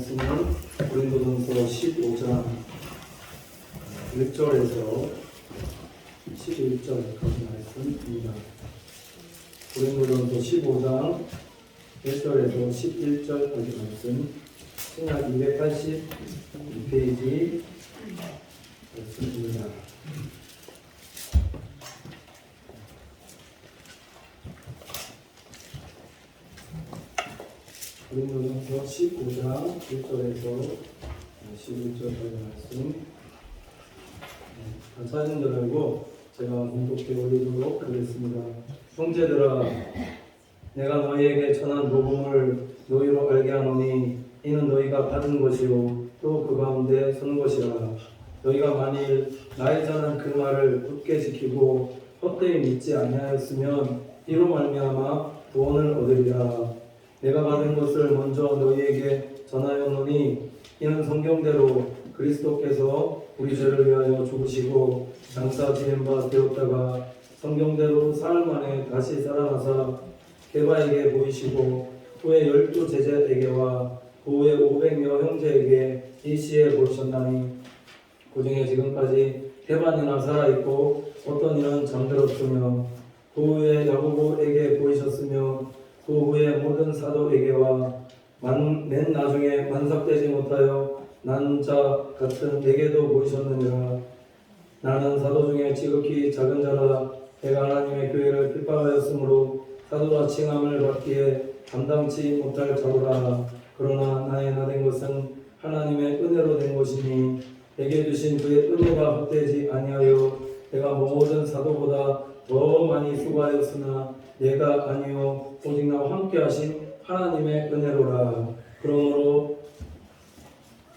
말씀은 고린도전서 15장 1절에서 11절까지 말씀입니다. 고린도전서 15장 1절에서 11절까지 말씀, 신약 282페이지 말씀입니다. 고린도전서 15장 1절에서 11절까지 말씀, 사진 들고 제가 공독해 올리도록 하겠습니다. 형제들아, 내가 너희에게 전한 복음을 너희로 알게 하노니 이는 너희가 받은 것이요 또 그 가운데 서는 것이라. 너희가 만일 나의 전한 그 말을 굳게 지키고 헛되이 믿지 아니하였으면 이로 말미암아 구원을 얻으리라. 내가 받은 것을 먼저 너희에게 전하였노니 이는 성경대로 그리스도께서 우리 죄를 위하여 죽으시고 장사 지낸 바 되었다가 성경대로 사흘 만에 다시 살아나사 게바에게 보이시고 후에 12 제자에게와 그 후에 500여 형제에게 일시에 보이셨나니 그중에 지금까지 대반이나 살아있고 어떤 이는 잠들었으며 그 후에 야고보에게 보이셨으며 그 후에 모든 사도에게와 맨 나중에 만삭되지 못하여 난 자 같은 내게도 보이셨느니라. 나는 사도 중에 지극히 작은 자라. 내가 하나님의 교회를 핍박하였으므로 사도라 칭함을 받기에 감당치 못할 자로라. 그러나 나의 나된 것은 하나님의 은혜로 된 것이니 내게 주신 그의 은혜가 헛되지 아니하여 내가 모든 사도보다 더 많이 수고하였으나 내가 아니요 오직 나와 함께 하신 하나님의 은혜로라. 그러므로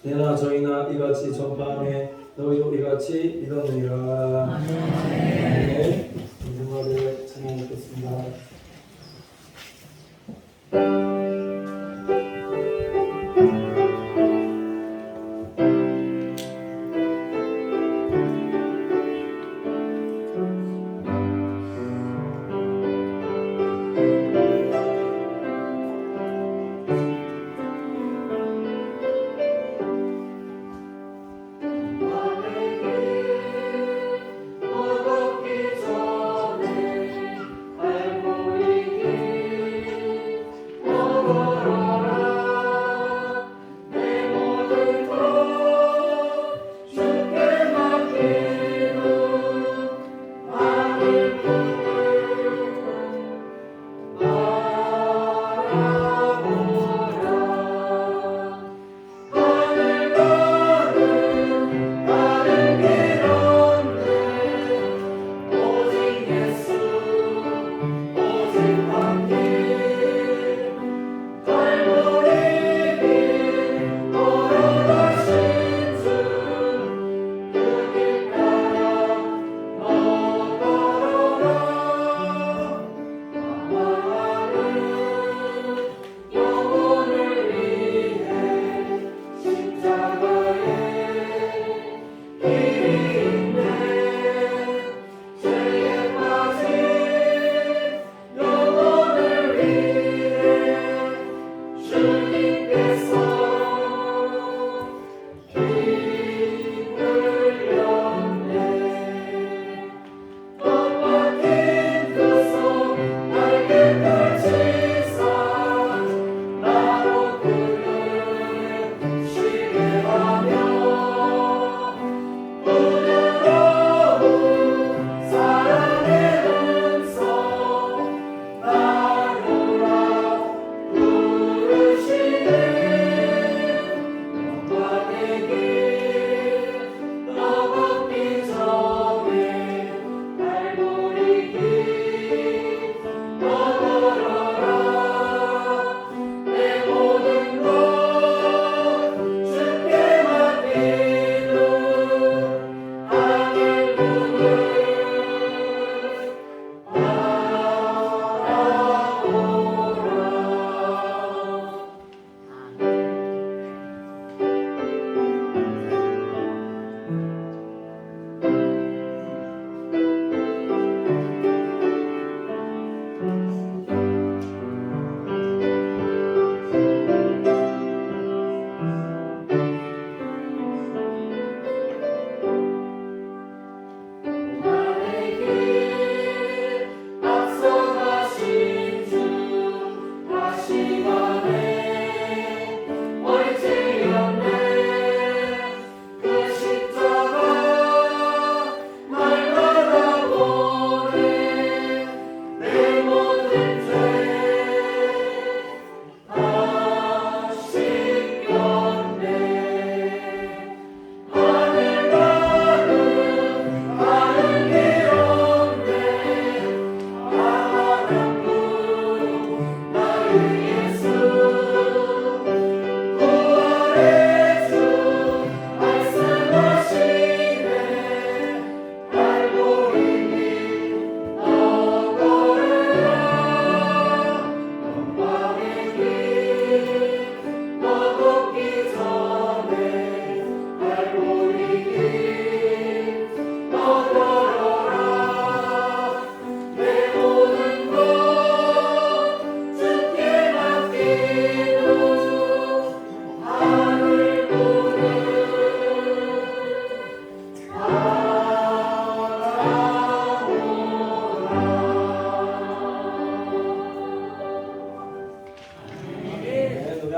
내나 저희나 이같이 전파하며 너희도 이같이 믿었느니라. 아멘. 인생말을 진행하겠습니다. 먹기 전에 알고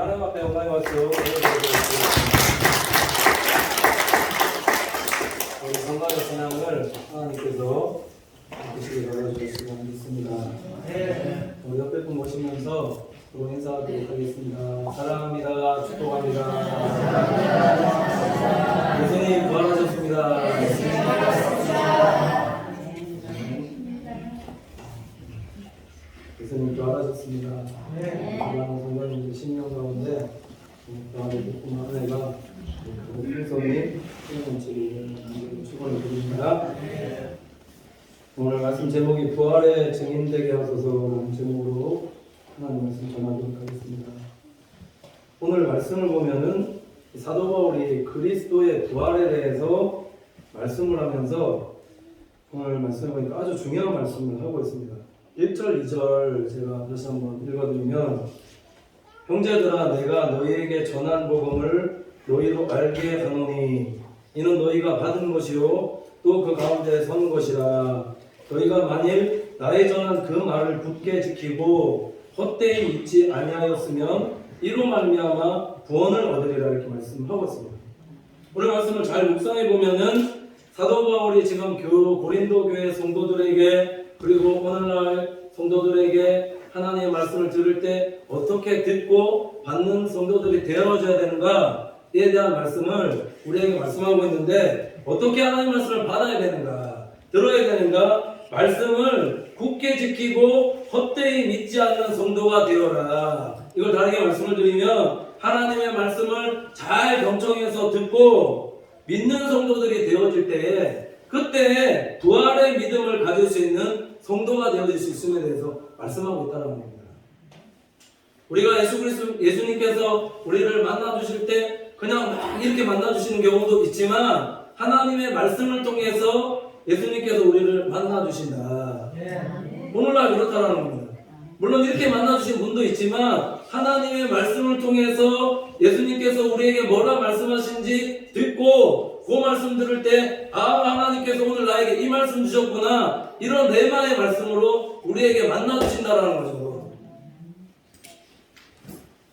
하나님 앞에 영광의 박수. 우리 성가의 신앙을 하나님께서 드시게 받아주셨으면 믿습니다. 우리 옆에 분 모시면서 또 인사하도록 하겠습니다. 사랑합니다. 축복합니다. 예수님 부활하셨습니다. 예수님 부활하셨습니다. 부활하는 성도님들 10년 가운데 부활의 기쁨 한 해가 풍성히 넘치기를 축원을 드립니다. 오늘 말씀 제목이 부활의 증인되게 하소서라는 제목으로 하나님 말씀 전하도록 하겠습니다. 오늘 말씀을 보면은 사도 바울이 그리스도의 부활에 대해서 말씀을 하면서 오늘 말씀을 보니까 아주 중요한 말씀을 하고 있습니다. 1절, 2절 제가 다시 한번 읽어드리면, 형제들아 내가 너희에게 전한 복음을 너희로 알게 하노니 이는 너희가 받은 것이요 또 그 가운데 선 것이라. 너희가 만일 나의 전한 그 말을 굳게 지키고 헛되이 믿지 아니하였으면 이로 말미암아 구원을 얻으리라, 이렇게 말씀하고 있습니다. 오늘 말씀을 잘 묵상해 보면은 사도 바울이 지금 고린도 교회 성도들에게, 그리고 오늘날 성도들에게 하나님의 말씀을 들을 때 어떻게 듣고 받는 성도들이 되어져야 되는가에 대한 말씀을 우리에게 말씀하고 있는데, 어떻게 하나님의 말씀을 받아야 되는가, 들어야 되는가, 말씀을 굳게 지키고 헛되이 믿지 않는 성도가 되어라. 이걸 다르게 말씀을 드리면, 하나님의 말씀을 잘 경청해서 듣고 믿는 성도들이 되어질 때에, 그때 부활의 믿음을 가질 수 있는 성도가 되어질 수 있음에 대해서 말씀하고 있다는 겁니다. 우리가 예수님께서 우리를 만나주실 때 그냥 막 이렇게 만나주시는 경우도 있지만, 하나님의 말씀을 통해서 예수님께서 우리를 만나주신다. 오늘날 그렇다는 겁니다. 물론 이렇게 만나주신 분도 있지만, 하나님의 말씀을 통해서 예수님께서 우리에게 뭐라 말씀하신지 듣고 그 말씀 들을 때, 하나님께서 오늘 나에게 이 말씀 주셨구나, 이런 레마의 말씀으로 우리에게 만나주신다라는 거죠.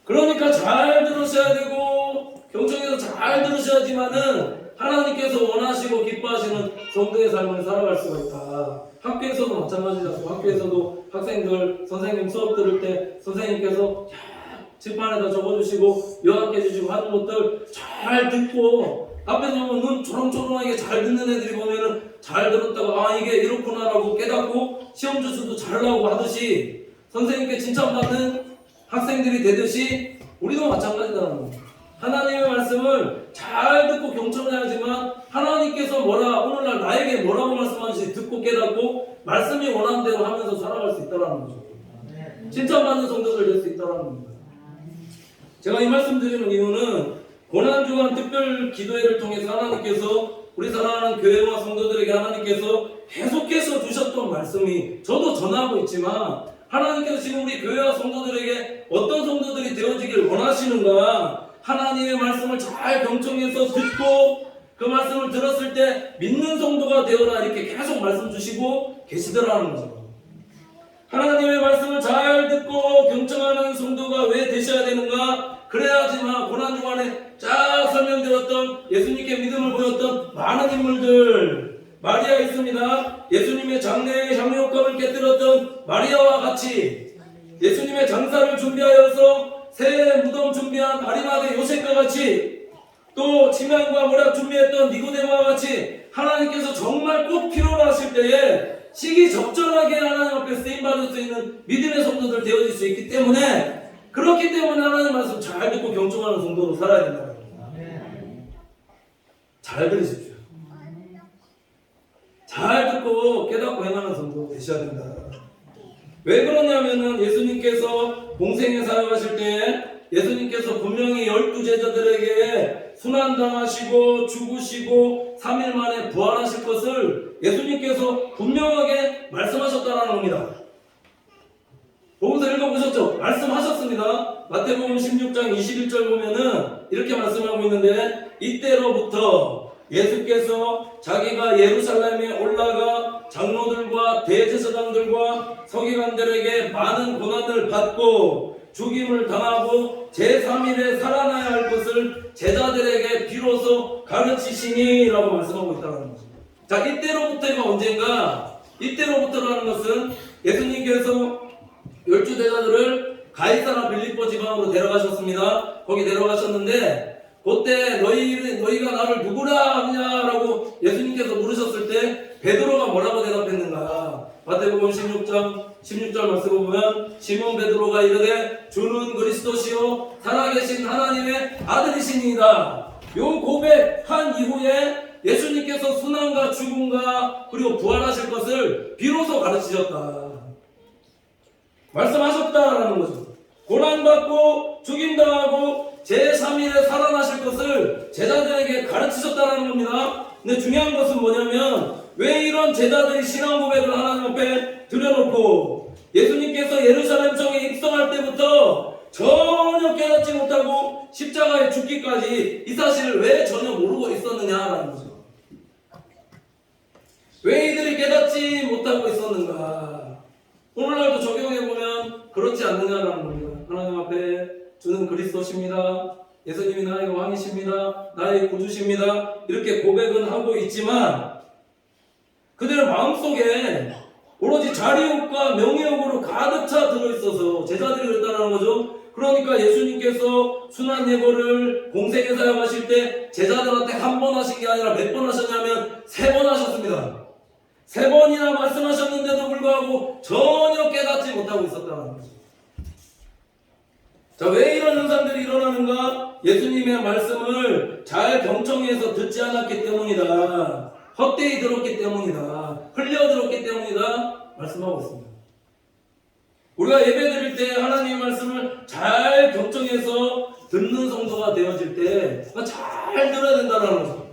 그러니까 잘 들으셔야 되고 경청해서 잘 들으셔야지만은 하나님께서 원하시고 기뻐하시는 성도의 삶을 살아갈 수가 있다. 학교에서도 마찬가지죠. 학교에서도 학생들 선생님 수업 들을 때 선생님께서 칠판에다 적어주시고 요약해주시고 하는 것들 잘 듣고, 앞에서 보면 눈 초롱초롱하게 잘 듣는 애들이 보면은 잘 들었다가 이게 이렇구나라고 깨닫고 시험 점수도 잘 나오고 하듯이, 선생님께 칭찬받는 학생들이 되듯이 우리도 마찬가지다는 겁니다. 하나님의 말씀을 잘 듣고 경청해야지만 하나님께서 오늘날 나에게 뭐라고 말씀하시는지 듣고 깨닫고 말씀이 원하는 대로 하면서 살아갈 수 있다는 거죠. 칭찬받는 성도들 될 수 있다는 겁니다. 제가 이 말씀 드리는 이유는, 고난주간 특별 기도회를 통해서 하나님께서 우리 사랑하는 교회와 성도들에게 하나님께서 계속해서 주셨던 말씀이, 저도 전하고 있지만 하나님께서 지금 우리 교회와 성도들에게 어떤 성도들이 되어지길 원하시는가, 하나님의 말씀을 잘 경청해서 듣고 그 말씀을 들었을 때 믿는 성도가 되어라, 이렇게 계속 말씀 주시고 계시더라는 거죠. 하나님의 말씀을 잘 듣고 경청하는 성도가 왜 되셔야 되는가? 그래야지만 고난주간에 쫙 설명드렸던 예수님께 믿음을 보였던 많은 인물들, 마리아 있습니다. 예수님의 장례의 장려감을 깨뜨렸던 마리아와 같이, 예수님의 장사를 준비하여서 새 무덤 준비한 아리마대 요셉과 같이, 또 침향과 모략 준비했던 니고데모와 같이, 하나님께서 정말 꼭 필요로 하실 때에 시기 적절하게 하나님 앞에 쓰임받을 수 있는 믿음의 성도들 되어질 수 있기 때문에, 그렇기 때문에 하나님 말씀 잘 듣고 경청하는 성도로 살아야 된다는 겁니다. 잘 들으십시오. 잘 듣고 깨닫고 행하는 성도 되셔야 된다. 왜 그러냐면은, 예수님께서 공생에 사역하실 때 예수님께서 분명히 12제자들에게 순환당하시고 죽으시고 3일 만에 부활하실 것을 예수님께서 분명하게 말씀하셨다는 겁니다. 보면서 읽어보셨죠? 말씀하셨습니다. 마태복음 16장 21절 보면은 이렇게 말씀하고 있는데, 이때로부터 예수께서 자기가 예루살렘에 올라가 장로들과 대제사장들과 서기관들에게 많은 고난을 받고 죽임을 당하고 제3일에 살아나야 할 것을 제자들에게 비로소 가르치시니 라고 말씀하고 있다는 거죠. 자, 이때로부터가 언젠가, 이때로부터라는 것은 예수님께서 12 제자들을 가이사라 빌립보 지방으로 데려가셨습니다. 거기 데려가셨는데 그때 너희가 나를 누구라 하냐라고 예수님께서 물으셨을 때 베드로가 뭐라고 대답했는가? 마태복음 16절 말씀을 보면 시몬 베드로가 이르되 주는 그리스도시요 살아계신 하나님의 아들이시니이다. 요 고백한 이후에 예수님께서 순환과 죽음과 그리고 부활하실 것을 비로소 가르치셨다. 말씀하셨다라는 거죠. 고난받고 죽임당하고 제3일에 살아나실 것을 제자들에게 가르치셨다는 겁니다. 근데 중요한 것은 뭐냐면 왜 이런 제자들이 신앙 고백을 하나님 앞에 드려놓고 예수님께서 예루살렘 성에 입성할 때부터 전혀 깨닫지 못하고 십자가에 죽기까지 이 사실을 왜 전혀 모르고 있었느냐라는 거죠. 왜 이들이 깨닫지 못하고 있었는가? 오늘날도 적용해보면 그렇지 않느냐라는 겁니다. 하나님 앞에 주는 그리스도십니다. 예수님이 나의 왕이십니다. 나의 구주십니다. 이렇게 고백은 하고 있지만 그들의 마음속에 오로지 자리욕과 명예욕으로 가득 차 들어있어서 제자들이 그랬다는 거죠. 그러니까 예수님께서 순환 예고를 공생에 사용하실 때 제자들한테 한 번 하신 게 아니라 몇 번 하셨냐면 3번 하셨습니다. 3번이나 말씀하셨는데도 불구하고 전혀 깨닫지 못하고 있었다는 거죠. 자, 왜 이런 현상들이 일어나는가? 예수님의 말씀을 잘 경청해서 듣지 않았기 때문이다. 헛되이 들었기 때문이다. 흘려 들었기 때문이다. 말씀하고 있습니다. 우리가 예배 드릴 때 하나님의 말씀을 잘 경청해서 듣는 성도가 되어질 때 잘 들어야 된다는 거죠.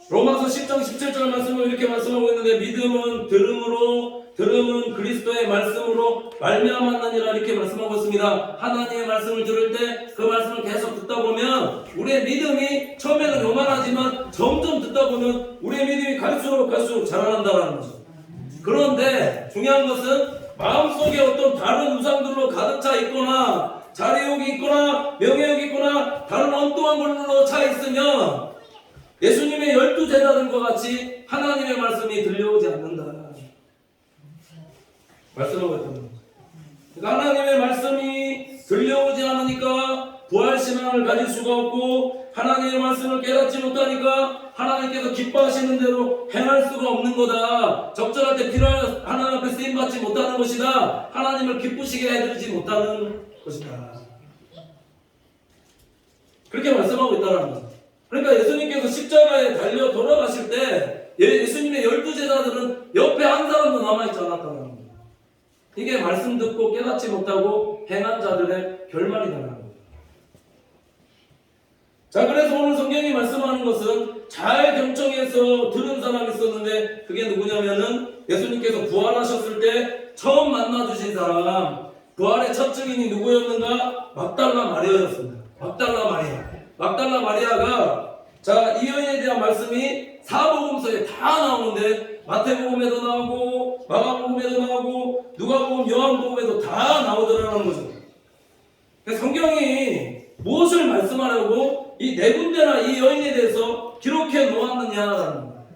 로마서 10장 17절 말씀을 이렇게 말씀하고 있는데 믿음은 들음으로 들음은 그리스도의 말씀으로 말미암았느니라 이렇게 말씀하고 있습니다. 하나님의 말씀을 들을 때 그 말씀을 계속 듣다 보면 우리의 믿음이 처음에는 요만하지만 점점 듣다 보면 우리의 믿음이 갈수록 자라난다는 거죠. 그런데 중요한 것은 마음속에 어떤 다른 우상들로 가득 차 있거나 자리욕이 있거나 명예욕이 있거나 다른 엉뚱한 걸로 차 있으면 예수님의 12 제자들과 같이 하나님의 말씀이 들려오지 않는다. 말씀하고 있다는 거죠. 그러니까 하나님의 말씀이 들려오지 않으니까 부활신앙을 가질 수가 없고 하나님의 말씀을 깨닫지 못하니까 하나님께서 기뻐하시는 대로 행할 수가 없는 거다. 적절할 때 필요한 하나님 앞에 쓰임받지 못하는 것이다. 하나님을 기쁘시게 해드리지 못하는 것이다. 그렇게 말씀하고 있다는 거죠. 그러니까 예수님께서 십자가에 달려 돌아가실 때 예수님의 12 제자들은 옆에 한 사람도 남아있지 않았다는 겁니다. 이게 말씀 듣고 깨닫지 못하고 행한 자들의 결말이다라는 겁니다. 자, 그래서 오늘 성경이 말씀하는 것은 잘 경청해서 들은 사람이 있었는데 그게 누구냐면은 예수님께서 부활하셨을 때 처음 만나주신 사람, 부활의 첫 증인이 누구였는가? 막달라 마리아였습니다. 막달라 마리아가 자, 이 여인에 대한 말씀이 사복음서에 다 나오는데 마태복음에도 나오고 마가복음에도 나오고 누가복음, 요한복음에도 다 나오더라는 거죠. 성경이 무엇을 말씀하려고 이 4군데나 이 여인에 대해서 기록해 놓았느냐라는 거예요.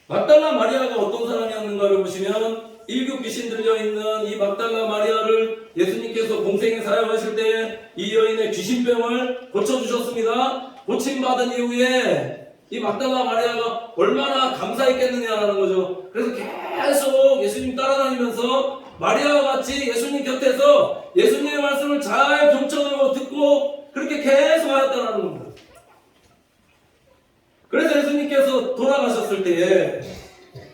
막달라 마리아가 어떤 사람이었는가를 보시면 일곱 귀신 들려있는 이 막달라 마리아를 예수님께서 공생에 사용하실 때 이 여인의 귀신병을 고쳐주셨습니다. 고침받은 이후에 이 막달라 마리아가 얼마나 감사했겠느냐라는 거죠. 그래서 계속 예수님 따라다니면서 마리아와 같이 예수님 곁에서 예수님의 말씀을 잘 경청하고 듣고 그렇게 계속 하였다는 겁니다. 그래서 예수님께서 돌아가셨을 때에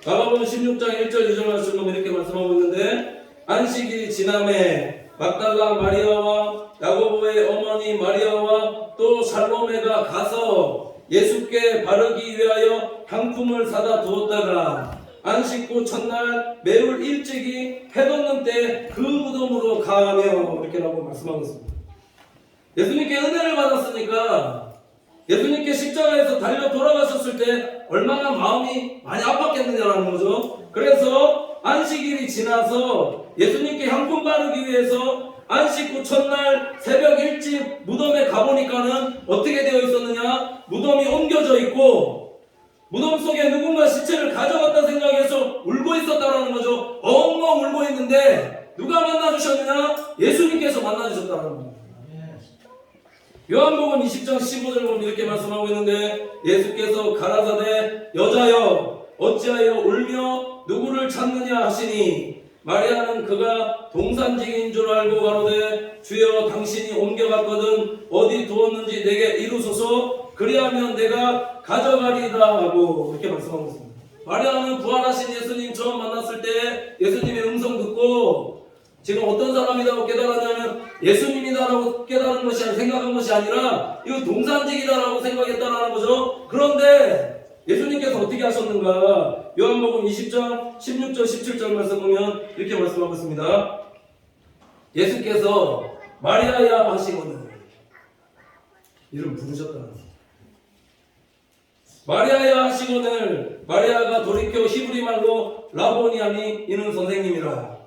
마가복음 16장 1절 2절 말씀을 이렇게 말씀하고 있는데 안식일이 지남에 막달라 마리아와 야고보의 어머니 마리아와 또 살로메가 가서 예수께 바르기 위하여 향품을 사다 두었다가 안식 후 첫날 매울 일찍이 해돋는 때 그 무덤으로 가며 이렇게라고 말씀하고 있습니다. 예수님께 은혜를 받았으니까 예수님께 십자가에서 달려 돌아가셨을 때 얼마나 마음이 많이 아팠겠느냐라는 거죠. 그래서 안식일이 지나서 예수님께 향품 바르기 위해서 안식 후 첫날 새벽 일찍 무덤에 가보니까는 어떻게 되어 있었느냐? 무덤이 옮겨져 있고 무덤 속에 누군가 시체를 가져갔다 생각해서 울고 있었다라는 거죠. 엉엉 울고 있는데 누가 만나주셨느냐? 예수님께서 만나주셨다는 겁니다. 요한복음 20장 15절 보면 이렇게 말씀하고 있는데 예수께서 가라사대 여자여 어찌하여 울며 누구를 찾느냐 하시니 마리아는 그가 동산직인 줄 알고 가로되 주여 당신이 옮겨갔거든 어디 두었는지 내게 이루소서 그리하면 내가 가져가리이다 하고 이렇게 말씀하고 있습니다. 마리아는 부활하신 예수님 처음 만났을 때 예수님의 음성 듣고 지금 어떤 사람이라고 깨달았냐면 예수님이다라고 깨달은 것이 아니라 생각한 것이 아니라 이거 동산직이다라고 생각했다라는 거죠. 그런데 예수님께서 어떻게 하셨는가? 요한복음 20장 16절 17절 말씀 보면 이렇게 말씀하고 있습니다. 예수께서 마리아야 하시거늘 이름 부르셨다는 거죠. 마리아야 하시거늘 마리아가 돌이켜 히브리 말로 라보니 하니 이는 선생님이라.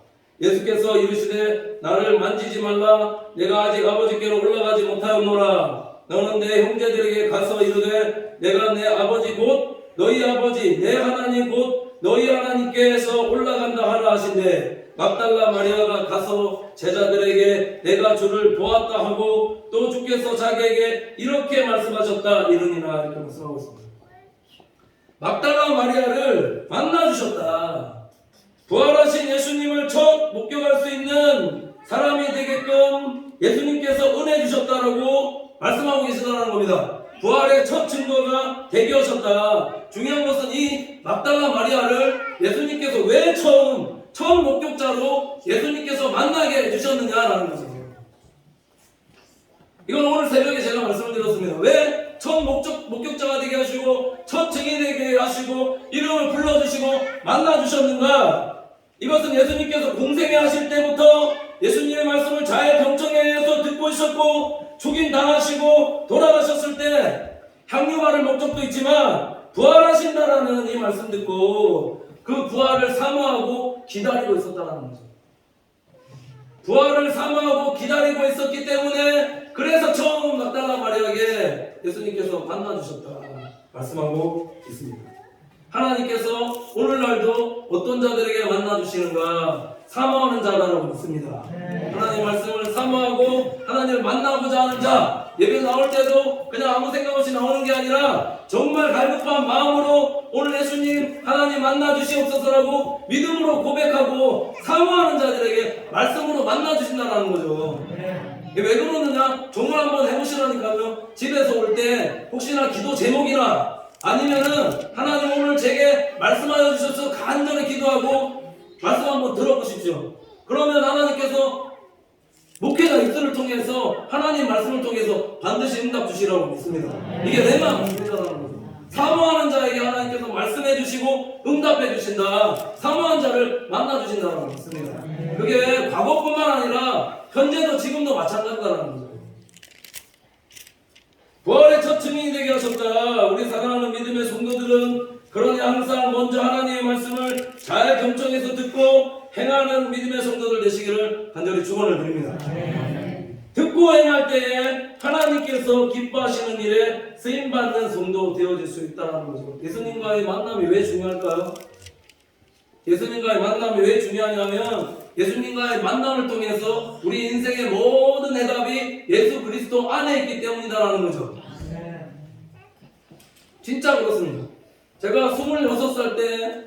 예수께서 이르시되 나를 만지지 말라 내가 아직 아버지께로 올라가지 못하였노라. 너는 내 형제들에게 가서 이르되 내가 내 아버지 곧 너희 아버지 내 하나님 곧 너희 하나님께서 올라간다 하라 하신대. 막달라 마리아가 가서 제자들에게 내가 주를 보았다 하고 또 주께서 자기에게 이렇게 말씀하셨다 이르니라. 이렇게 말씀하고 있습니다. 막달라 마리아를 만나주셨다. 부활하신 예수님을 첫 목격할 수 있는 사람이 되게끔 예수님께서 은혜 주셨다라고 말씀하고 계시다는 겁니다. 부활의 첫 증거가 되게 하셨다. 중요한 것은 이 막달라 마리아를 예수님께서 왜 처음 목격자로 예수님께서 만나게 해주셨느냐라는 거죠. 이건 오늘 새벽에 제가 말씀을 드렸습니다. 왜 첫 목격자가 되게 하시고 첫 증인이 되게 하시고 이름을 불러주시고 만나주셨는가? 이것은 예수님께서 공생애 하실 때부터 예수님의 말씀을 잘 경청해서 듣고 있었고 죽임당하시고 돌아가셨을 때 향유받을 목적도 있지만 부활하신다라는 이 말씀 듣고 그 부활을 사모하고 기다리고 있었다는 거죠. 부활을 사모하고 기다리고 있었기 때문에 그래서 처음 막달라 마리아에게 예수님께서 만나주셨다 말씀하고 있습니다. 하나님께서 오늘날도 어떤 자들에게 만나주시는가? 사모하는 자라고 믿습니다. 하나님 말씀을 사모하고 하나님을 만나고자 하는 자, 예배 나올 때도 그냥 아무 생각 없이 나오는 게 아니라 정말 갈급한 마음으로 오늘 예수님 하나님 만나주시옵소서라고 믿음으로 고백하고 사모하는 자들에게 말씀으로 만나주신다는 거죠. 왜 그러느냐? 정말 한번 해보시라니까요. 집에서 올 때 혹시나 기도 제목이나 아니면은 하나님 오늘 제게 말씀하여 주셔서 간절히 기도하고 말씀 한번 들어보십시오. 그러면 하나님께서 목회자 입술을 통해서 하나님 말씀을 통해서 반드시 응답 주시라고 믿습니다. 이게 내 마음입니다라는 거죠. 사모하는 자에게 하나님께서 말씀해 주시고 응답해 주신다. 사모한 자를 만나 주신다고 믿습니다. 그게 과거뿐만 아니라 현재도 지금도 마찬가지다라는 거죠. 부활의 첫 증인이 되게 하셨다. 우리 사랑하는 믿음의 성도들은 그러니 항상 먼저 하나님의 말씀을 잘 경청해서 듣고 행하는 믿음의 성도들 되시기를 간절히 축원을 드립니다. 듣고 행할 때에 하나님께서 기뻐하시는 일에 쓰임받는 성도 되어질 수 있다는 거죠. 예수님과의 만남이 왜 중요할까요? 예수님과의 만남이 왜 중요하냐면 예수님과의 만남을 통해서 우리 인생의 모든 해답이 예수 그리스도 안에 있기 때문이다라는 거죠. 진짜 그렇습니다. 제가 26살 때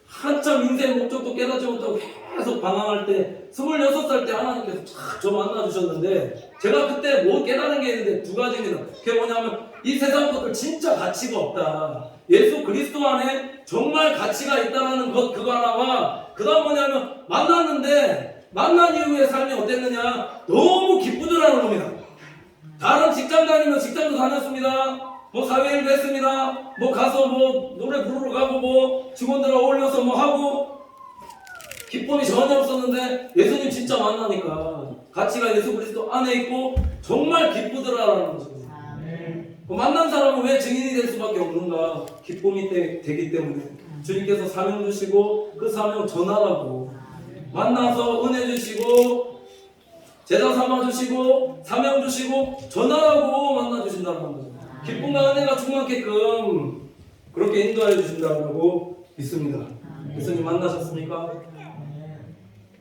한참 인생 목적도 깨닫지 못하고 계속 방황할 때 26살 때 하나님께서 저 만나주셨는데 제가 그때 뭐 깨달은 게 있는데 두 가지입니다. 그게 뭐냐면 이 세상 것들 진짜 가치가 없다. 예수 그리스도 안에 정말 가치가 있다는 것 그거 하나와 그 다음 뭐냐면 만났는데 만난 이후의 삶이 어땠느냐 너무 기쁘더라는 겁니다. 다른 직장 다니면 직장도 다녔습니다. 뭐 사회일도 했습니다. 뭐 가서 뭐 노래 부르러 가고 뭐 직원들하고 어울려서 뭐 하고 기쁨이 전혀 없었는데 예수님 진짜 만나니까 가치가 예수 그리스도 안에 있고 정말 기쁘더라라는 거죠. 만난 사람은 왜 증인이 될 수밖에 없는가? 기쁨이 되기 때문에. 주님께서 사명 주시고 그 사명 전하라고 만나서 은혜 주시고 제자 삼아 주시고 사명 주시고 전하라고 만나 주신다는 거죠. 기쁨과 은혜가 충만케끔 그렇게 인도하여 주신다고 믿습니다. 예수님 만나셨습니까?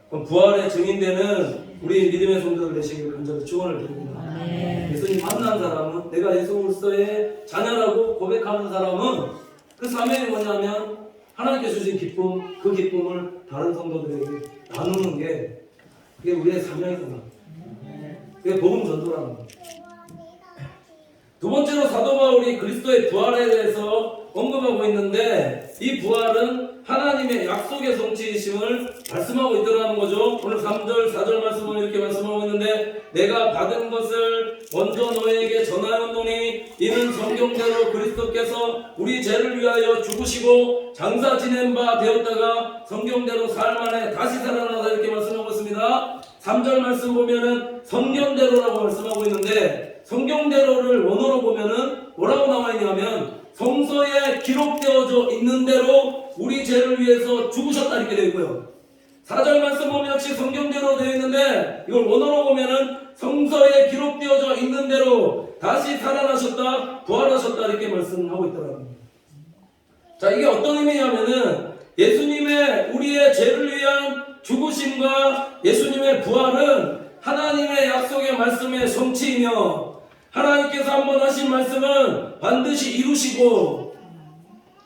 그럼 부활의 증인되는 우리 믿음의 성도들 되시기를 간절히 축원을 드립니다. 예수님 만난 사람은 내가 예수 그리스도의 자녀라고 고백하는 사람은 그 사명이 뭐냐면 하나님께서 주신 기쁨, 그 기쁨을 다른 성도들에게 나누는 게 그게 우리의 사명이구나. 그게 복음 전도라는 거예요. 두 번째로 사도 바울이 그리스도의 부활에 대해서 언급하고 있는데 이 부활은 하나님의 약속의 성취이심을 말씀하고 있더라는 거죠. 오늘 3절, 4절 말씀을 이렇게 말씀하고 있는데 내가 받은 것을 먼저 너에게 전하였노니 이는 성경대로 그리스도께서 우리 죄를 위하여 죽으시고 장사 지낸 바 되었다가 성경대로 사흘 만에 다시 살아나다 이렇게 말씀하고 있습니다. 3절 말씀 보면은 성경대로라고 말씀하고 있는데 성경대로를 원어로 보면은 뭐라고 나와 있냐면 성서에 기록되어져 있는 대로 우리 죄를 위해서 죽으셨다 이렇게 되어 있고요. 4절 말씀 보면 역시 성경대로 되어 있는데 이걸 원어로 보면은 성서에 기록되어져 있는 대로 다시 살아나셨다 부활하셨다 이렇게 말씀하고 있더라고요. 자, 이게 어떤 의미냐면은 예수님의 우리의 죄를 위한 죽으심과 예수님의 부활은 하나님의 약속의 말씀의 성취이며 하나님께서 한번 하신 말씀은 반드시 이루시고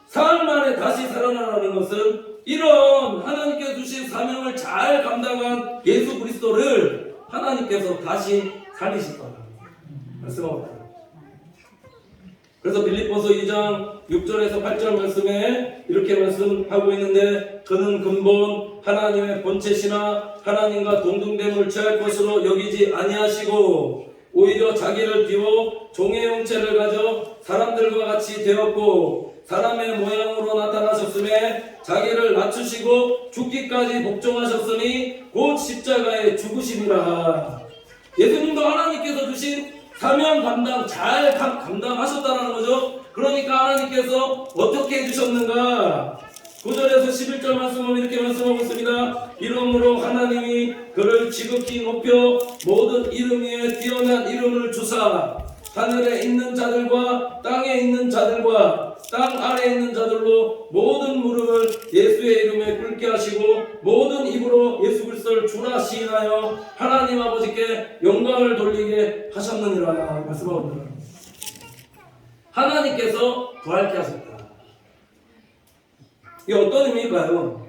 사흘 만에 다시 살아나라는 것은 이런 하나님께서 주신 사명을 잘 감당한 예수 그리스도를 하나님께서 다시 살리실 거다 말씀하고 있다. 그래서 빌립보서 2장 6절에서 8절 말씀에 이렇게 말씀하고 있는데 그는 근본 하나님의 본체시나 하나님과 동등됨을 취할 것으로 여기지 아니하시고 오히려 자기를 비워 종의 형체를 가져 사람들과 같이 되었고 사람의 모양으로 나타나셨음에 자기를 낮추시고 죽기까지 복종하셨으니 곧 십자가에 죽으심이라. 예수님도 하나님께서 주신 사명 감당 잘 감당하셨다는 거죠. 그러니까 하나님께서 어떻게 해주셨는가? 9절에서 11절 말씀은 이렇게 말씀하고 있습니다. 이름으로 하나님이 그를 지극히 높여 모든 이름 위에 뛰어난 이름을 주사 하늘에 있는 자들과 땅에 있는 자들과 땅 아래에 있는 자들로 모든 무릎을 예수의 이름에 꿇게 하시고 모든 입으로 예수 그리스도를 주라 시인하여 하나님 아버지께 영광을 돌리게 하셨느니라 말씀하고 있습니다. 하나님께서 부활케 하셨다. 이게 어떤 의미일까요?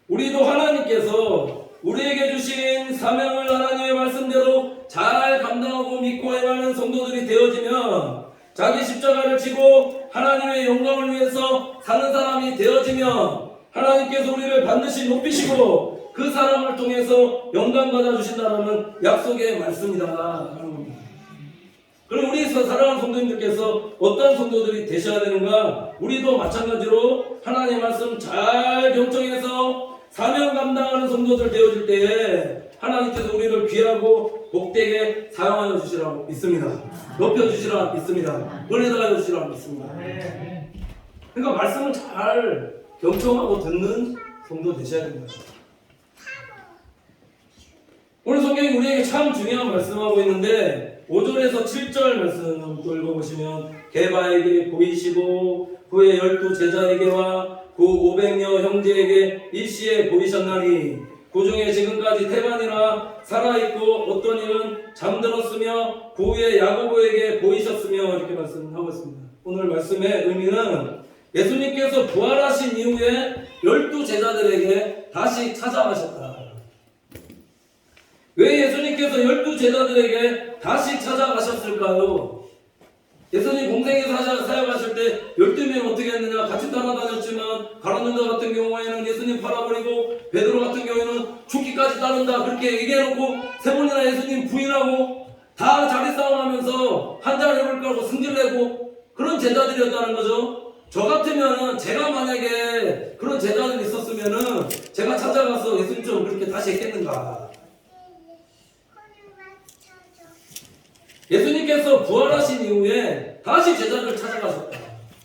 우리도 하나님께서 우리에게 주신 사명을 하나님의 말씀대로 잘 감당하고 믿고 행하는 성도들이 되어지면 자기 십자가를 지고 하나님의 영광을 위해서 사는 사람이 되어지면 하나님께서 우리를 반드시 높이시고 그 사람을 통해서 영광 받아주신다는 약속의 말씀이다. 그럼 우리 사랑하는 성도님들께서 어떤 성도들이 되셔야 되는가? 우리도 마찬가지로 하나님의 말씀 잘 경청해서 사명 감당하는 성도들 되어질 때에 하나님께서 우리를 귀하고 복되게 사용하여 주시라고 믿습니다. 높여주시라고 믿습니다. 은혜하여 주시라고 믿습니다. 그러니까 말씀을 잘 경청하고 듣는 성도 되셔야 됩니다. 오늘 성경이 우리에게 참 중요한 말씀하고 있는데 5절에서 7절 말씀 또 읽어보시면 게바에게 보이시고 그의 12 제자에게와 그 500여 형제에게 일시에 보이셨나니 그 중에 지금까지 태반이나 살아있고 어떤 이는 잠들었으며 그 후에 야고보에게 보이셨으며 이렇게 말씀하고 있습니다. 오늘 말씀의 의미는 예수님께서 부활하신 이후에 12 제자들에게 다시 찾아가셨다. 왜 예수님께서 12 제자들에게 다시 찾아가셨을까요? 예수님 공생에서 사역하실 때 12명 어떻게 했느냐? 같이 따라다녔지만 가룟유다 같은 경우에는 예수님 팔아버리고 베드로 같은 경우에는 죽기까지 따른다 그렇게 얘기해놓고 세 번이나 예수님 부인하고 다 자리 싸움하면서 한잔 해볼까 하고 승질내고 그런 제자들이었다는 거죠. 저 같으면은 제가 만약에 그런 제자들이 있었으면은 제가 찾아가서 예수님처럼 그렇게 다시 했겠는가? 예수님께서 부활하신 이후에 다시 제자들을 찾아가셨다.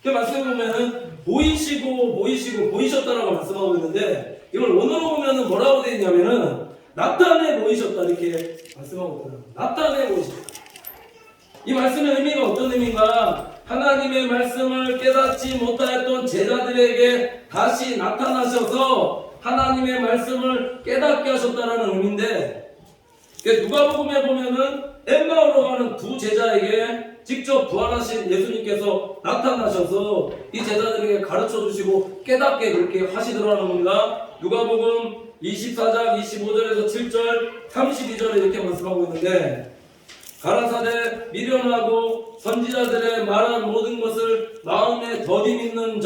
그 말씀에 보면은 보이셨다라고 말씀하고 있는데, 이걸 원어로 보면은 뭐라고 되어 있냐면은 나타내 보이셨다 이렇게 말씀하고 있더라고요. 나타내 보이셨다. 이 말씀의 의미가 어떤 의미인가? 하나님의 말씀을 깨닫지 못하였던 제자들에게 다시 나타나셔서 하나님의 말씀을 깨닫게 하셨다라는 의미인데, 누가복음에 보면은 엠마오로 가는 두 제자에게 직접 부활하신 예수님께서 나타나셔서 이 제자들에게 가르쳐 주시고 깨닫게 그렇게 하시더라는 겁니다. 누가복음 24장 25절에서 7절 32절에 이렇게 말씀하고 있는데, 가라사대 미련하고 선지자들의 말한 모든 것을 마음에 더디 믿는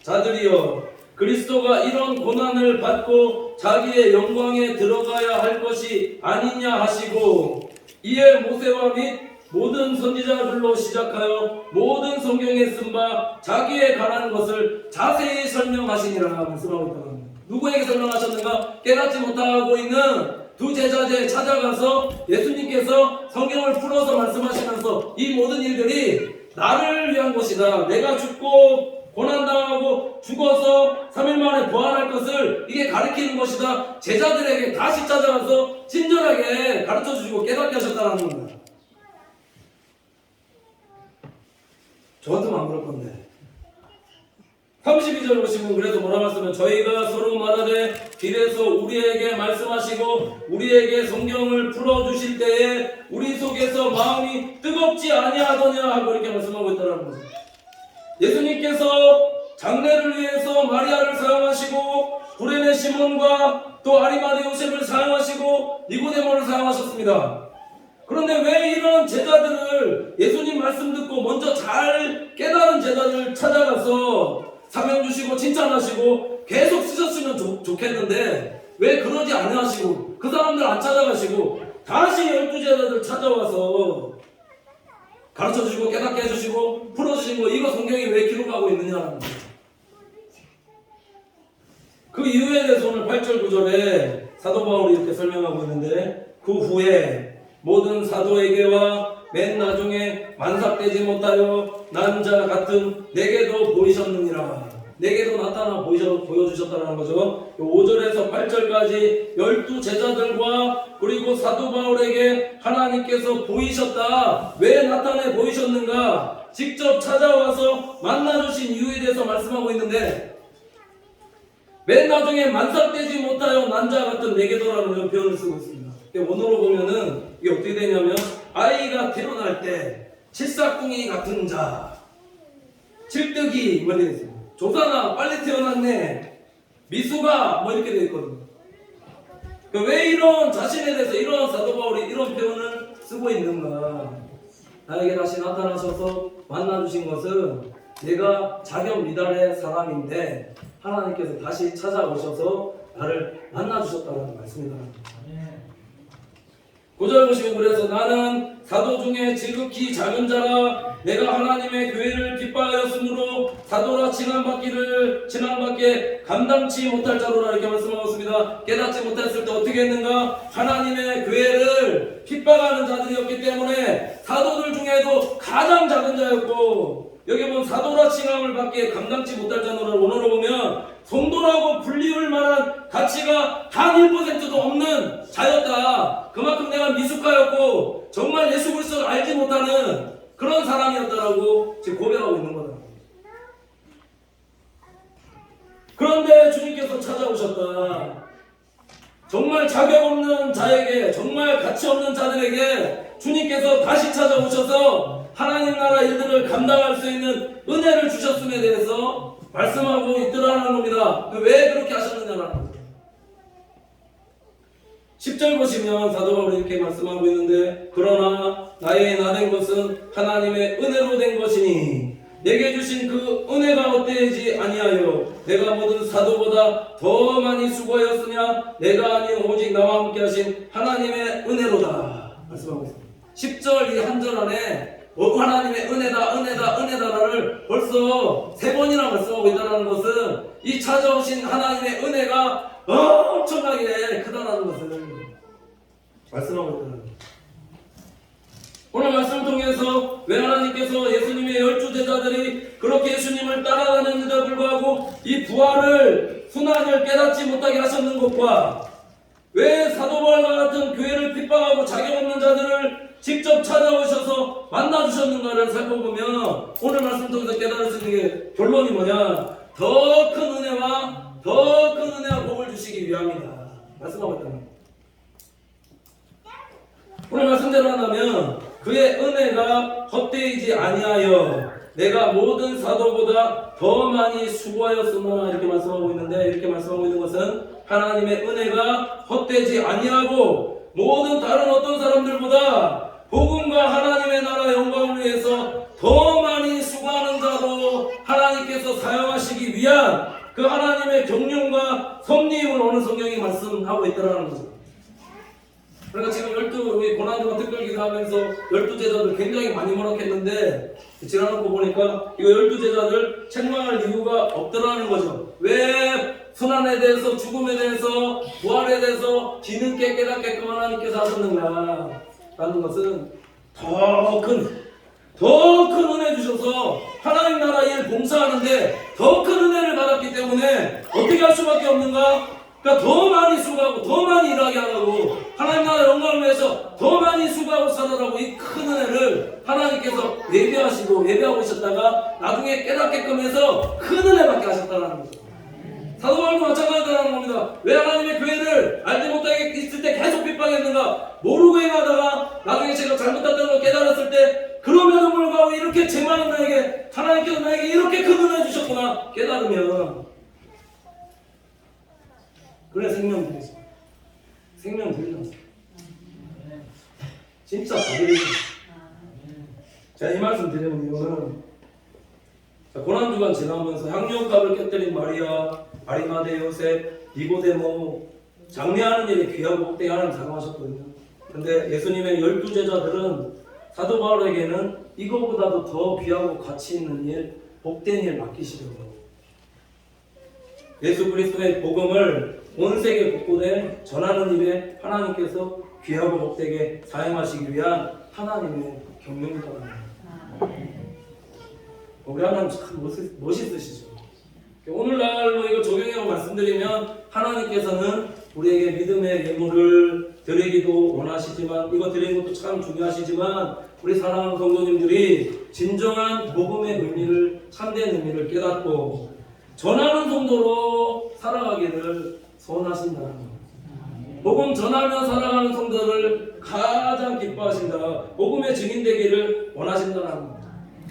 자들이여, 그리스도가 이런 고난을 받고 자기의 영광에 들어가야 할 것이 아니냐 하시고, 이에 모세와 및 모든 선지자들로 시작하여 모든 성경에 쓴 바 자기에 관한 것을 자세히 설명하시니라 말씀하고 있다. 누구에게 설명하셨는가? 깨닫지 못하고 있는 두 제자들에 찾아가서 예수님께서 성경을 풀어서 말씀하시면서 이 모든 일들이 나를 위한 것이다. 내가 죽고 고난당하고 죽어서 3일 만에 부활할 것을 이게 가르치는 것이다. 제자들에게 다시 찾아가서 친절하게 가르쳐 주시고 깨닫게 하셨다는 겁니다. 저한테만 안 그럴 건데. 32절 보시면 그래서 뭐라 말씀하면, 저희가 서로 말하되 길에서 우리에게 말씀하시고 우리에게 성경을 풀어주실 때에 우리 속에서 마음이 뜨겁지 아니하더냐 하고 이렇게 말씀하고 있다는 거죠. 예수님께서 장례를 위해서 마리아를 사용하시고 구레네 시몬과 또 아리마대 요셉을 사용하시고 니고데모를 사용하셨습니다. 그런데 왜 이런 제자들을 예수님 말씀 듣고 먼저 잘 깨달은 제자들을 찾아가서 사명 주시고 칭찬하시고 계속 쓰셨으면 좋겠는데 왜 그러지 않으시고 그 사람들 안 찾아가시고 다시 12제자들 찾아와서 가르쳐 주시고 깨닫게 해주시고 풀어주신 거, 이거 성경이 왜 기록하고 있느냐는 거예요. 그 이유에 대해서 오늘 8절 9절에 사도 바울이 이렇게 설명하고 있는데, 그 후에 모든 사도에게와 맨 나중에 만삭되지 못하여 난 자 같은 내게도 보이셨느니라. 내게도 나타나 보여주셨다는 거죠. 5절에서 8절까지 12제자들과 그리고 사도 바울에게 하나님께서 보이셨다. 왜 나타내 보이셨는가? 직접 찾아와서 만나주신 이유에 대해서 말씀하고 있는데, 맨 나중에 만삭되지 못하여 난 자 같은 내게도라는 표현을 쓰고 있습니다. 원어로 보면은 이게 어떻게 되냐면, 아이가 태어날 때 칠삭궁이 같은 자, 칠뜨기 뭐 이렇게 되어 있습니다. 조사나 빨리 태어났네, 미수가 뭐 이렇게 되어 있거든요. 왜 이런 자신에 대해서 이런 사도 바울이 이런 표현을 쓰고 있는가? 나에게 다시 나타나셔서 만나주신 것은 내가 자격 미달의 사람인데 하나님께서 다시 찾아오셔서 나를 만나주셨다는 말씀입니다. 9절 보시면, 그래서 나는 사도 중에 지극히 작은 자라 내가 하나님의 교회를 기뻐하였으므로 사도라 칭함받게 감당치 못할 자로라 이렇게 말씀하고 있습니다. 깨닫지 못했을 때 어떻게 했는가? 하나님의 교회를 핍박하는 자들이었기 때문에 사도들 중에도 가장 작은 자였고, 여기 보면 사도라 칭함을 받기에 감당치 못할 자노라 원어로 보면 성도라고 불리울 만한 가치가 단 1%도 없는 자였다. 그만큼 내가 미숙하였고 정말 예수 그리스도를 알지 못하는 그런 사람이었다라고 지금 고백하고 있는 거다. 그런데 주님께서 찾아오셨다. 정말 자격 없는 자에게, 정말 가치 없는 자들에게 주님께서 다시 찾아오셔서 하나님 나라 일들을 감당할 수 있는 은혜를 주셨음에 대해서 말씀하고 있더라는 겁니다. 왜 그렇게 하셨느냐라는 거죠. 10절 보시면 사도 바울이 이렇게 말씀하고 있는데, 그러나 나의 나된 것은 하나님의 은혜로 된 것이니 내게 주신 그 은혜가 헛되지 아니하여 내가 모든 사도보다 더 많이 수고하였으냐? 내가 아닌 오직 나와 함께 하신 하나님의 은혜로다 말씀하고 있습니다. 10절 이 한 절 안에 하나님의 은혜다를 벌써 3번이나 말씀하고 있다는 것은 이 찾아오신 하나님의 은혜가 엄청나게 크다라는 것을 말씀하고 있다는 거예요. 오늘 말씀을 통해서 왜 하나님께서 예수님의 12제자들이 그렇게 예수님을 따라다녔는데도 불구하고 이 부활을 순환을 깨닫지 못하게 하셨는 것과 왜 사도 바울과 같은 교회를 핍박하고 자격 없는 자들을 직접 찾아오셔서 만나주셨는가를 살펴보면 오늘 말씀 통해서 깨달을 수 있는 게 결론이 뭐냐? 더 큰 은혜와 복을 주시기 위함이다. 말씀하고 있다는 거예요. 오늘 말씀대로 한다면 그의 은혜가 헛되이지 아니하여 내가 모든 사도보다 더 많이 수고하였으나 이렇게 말씀하고 있는데, 이렇게 말씀하고 있는 것은 하나님의 은혜가 헛되지 아니하고 모든 다른 어떤 사람들보다 복음과 하나님의 나라 영광을 위해서 더 많이 수고하는 자로 하나님께서 사용하시기 위한 그 하나님의 경륜과 섭리임을 오늘 성경이 말씀하고 있다는 거죠. 그러니까 지금 우리 고난주간 특별 기도하면서 12제자들 굉장히 많이 모락했는데 지나놓고 보니까 이거 12제자들 책망할 이유가 없더라는 거죠. 왜 순환에 대해서, 죽음에 대해서, 부활에 대해서 뒤늦게 깨닫게끔 하나님께서 하셨는가 라는 것은 더 큰 은혜 주셔서 하나님 나라 일 봉사하는데 더 큰 은혜를 받았기 때문에 어떻게 할 수밖에 없는가? 그러니까 더 많이 수고하고 더 많이 일하게 하라고, 하나님 나라 영광을 위해서 더 많이 수고하고 살아라고 이 큰 은혜를 하나님께서 예배하고 있었다가 나중에 깨닫게끔 해서 큰 은혜 받게 하셨다는 거죠. 사도 바울도 마찬가지다라는 겁니다. 왜 하나님의 교회를 알지 못하게 있을 때 계속 핍박했는가? 모르고 행하다가 나중에 제가 잘못했다는 걸 깨달았을 때 그럼에도 불구하고 이렇게 제 많은 나에게 하나님께서 나에게 이렇게 큰 은혜 주셨구나 깨달으면 그래 생명 드리죠. 생명 드리죠. 진짜 다 드리죠. 제가 이 말씀 드리는 이유는 고난주간 지나면서 향유값을 깨뜨린 마리아, 아리마대 요셉, 니고데모 장례하는 일에 귀하고 복되게 하나님 사랑하셨거든요. 근데 예수님의 12제자들은 사도 바울에게는 이거보다도 더 귀하고 가치 있는 일, 복된 일 맡기시더라고요. 예수 그리스도의 복음을 온 세계 곳곳에 전하는 일에 하나님께서 귀하고 복되게 사용하시기 위한 하나님의 경륜이다. 우리 하나님 참 멋있으시죠. 오늘날로 이거 적용해서 말씀드리면 하나님께서는 우리에게 믿음의 예물을 드리기도 원하시지만, 이거 드리는 것도 참 중요하시지만, 우리 사랑하는 성도님들이 진정한 복음의 의미를, 참된 의미를 깨닫고 전하는 성도로 살아가기를 소원하신다는 겁니다. 복음 전하며 살아가는 성도를 가장 기뻐하신다. 복음의 증인 되기를 원하신다는 겁니다.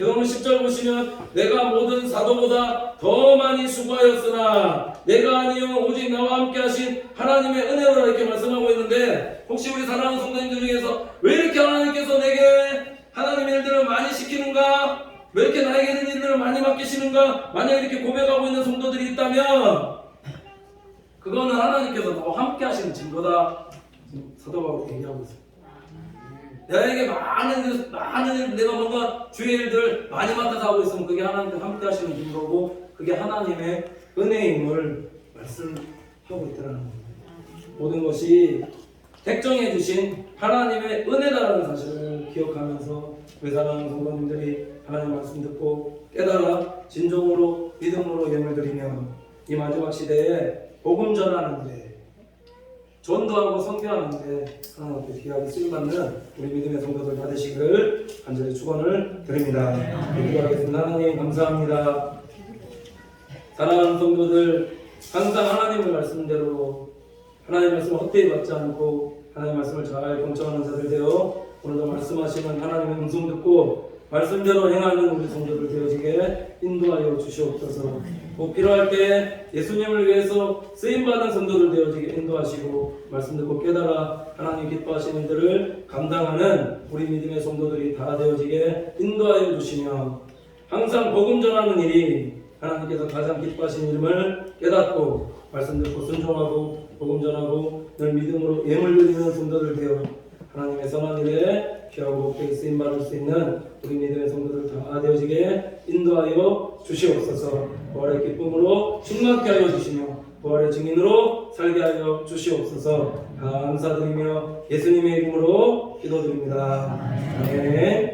오늘 10절 보시면 내가 모든 사도보다 더 많이 수고하였으나 내가 아니요 오직 나와 함께 하신 하나님의 은혜로 이렇게 말씀하고 있는데, 혹시 우리 사랑하는 성도님들 중에서 왜 이렇게 하나님께서 내게 하나님의 일들을 많이 시키는가? 왜 이렇게 나에게 있는 일들을 많이 맡기시는가? 만약 이렇게 고백하고 있는 성도들이 있다면 그거는 하나님께서 나와 함께 하시는 증거다. 사도 바울이 얘기하고 있어요. 나에게 많은 일, 내가 뭔가 주의 일들 많이 맡아서 하고 있으면 그게 하나님과 함께 하시는 증거고, 그게 하나님의 은혜임을 말씀하고 있더라는 겁니다. 모든 것이 택정해 주신 하나님의 은혜다라는 사실을 기억하면서 우리 사랑하는 성도님들이 하나님 말씀 듣고 깨달아 진정으로 믿음으로 예물 드리며 이 마지막 시대에 복음 전하는데, 전도하고 선교하는데 하나님 앞에 귀하게 쓰임받는 우리 믿음의 성도들 받으시기를 간절히 축원을 드립니다. 기도하겠습니다. 하나님 감사합니다. 사랑하는 성도들, 항상 하나님의 말씀대로 하나님의 말씀을 헛되이 받지 않고 하나님의 말씀을 잘 경청하는 자들 되어 오늘도 말씀하시는 하나님의 음성 듣고 말씀대로 행하는 우리 성도들 되어지게 인도하여 주시옵소서. 꼭 필요할 때 예수님을 위해서 쓰임받은 성도들 되어지게 인도하시고, 말씀 듣고 깨달아 하나님 기뻐하시는 일들을 감당하는 우리 믿음의 성도들이 다 되어지게 인도하여 주시며, 항상 복음 전하는 일이 하나님께서 가장 기뻐하시는 일임을 깨닫고 말씀 듣고 순종하고 복음 전하고 늘 믿음으로 예물 드리는 성도들 되어 하나님의 선한 일에 귀하고 복되게 쓰임받을 수 있는 우리 믿음의 성도들 다 되어지게 인도하여 주시옵소서. 부활의 기쁨으로 충만케 하여 주시며 부활의 증인으로 살게 하여 주시옵소서. 감사드리며 예수님의 이름으로 기도드립니다. 아멘.